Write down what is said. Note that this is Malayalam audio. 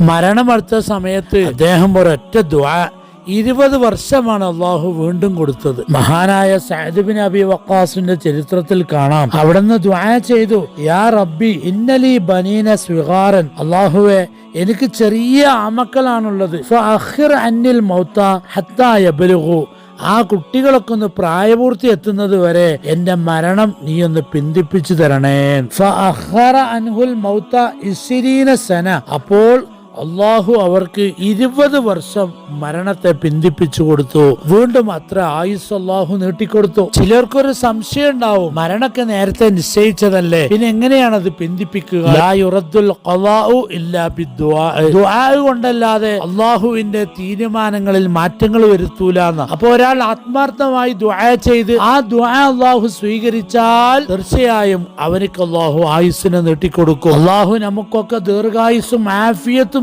മരണമടുത്ത സമയത്ത് അദ്ദേഹം ഒരൊറ്റ ദുആ 20 വർഷമാണ് അള്ളാഹു വീണ്ടും കൊടുത്തത്. മഹാനായ സഅദ് ബിൻ അബി വഖാസിന്റെ ചരിത്രത്തിൽ കാണാം, അവിടുന്ന് ദുആ ചെയ്തു, യാ റബ്ബി ഇന്നലി ബനീന സ്വിഗാറൻ, അള്ളാഹുവെ എനിക്ക് ചെറിയ ആമക്കളാണുള്ളത്, ഫഅഖിർ അന്നിൽ മൗത ഹത്താ യബ്ലുഗു, ആ കുട്ടികളൊക്കെ ഒന്ന് പ്രായപൂർത്തി എത്തുന്നത് വരെ എന്റെ മരണം നീ ഒന്ന് പിന്തിപ്പിച്ചു തരണേ. ഫഅഖറ അൻഹുൽ മൗത 20 സന, അപ്പോൾ അള്ളാഹു അവർക്ക് 20 വർഷം മരണത്തെ പിന്തിപ്പിച്ചു കൊടുത്തു. വീണ്ടും അത്ര ആയുസ് അള്ളാഹു നീട്ടിക്കൊടുത്തു. ചിലർക്കൊരു സംശയം ഉണ്ടാവും, മരണമൊക്കെ നേരത്തെ നിശ്ചയിച്ചതല്ലേ, പിന്നെ എങ്ങനെയാണ് അത് പിന്തിപ്പിക്കുക? ലാ യുറദ്ദുൽ ഖളാഉ ഇല്ലാ ബിദ്ദുആ, ദുആ കൊണ്ടല്ലാതെ അള്ളാഹുവിന്റെ തീരുമാനങ്ങളിൽ മാറ്റങ്ങൾ വരുത്തൂലെന്ന്. അപ്പോൾ ഒരാൾ ആത്മാർത്ഥമായി ദുആ ചെയ്ത് ആ ദുആ അള്ളാഹു സ്വീകരിച്ചാൽ തീർച്ചയായും അവർക്ക് അള്ളാഹു ആയുസ്സിനെ നീട്ടിക്കൊടുക്കും. അള്ളാഹു നമുക്കൊക്കെ ദീർഘായുസ്സും ആഫിയത്തും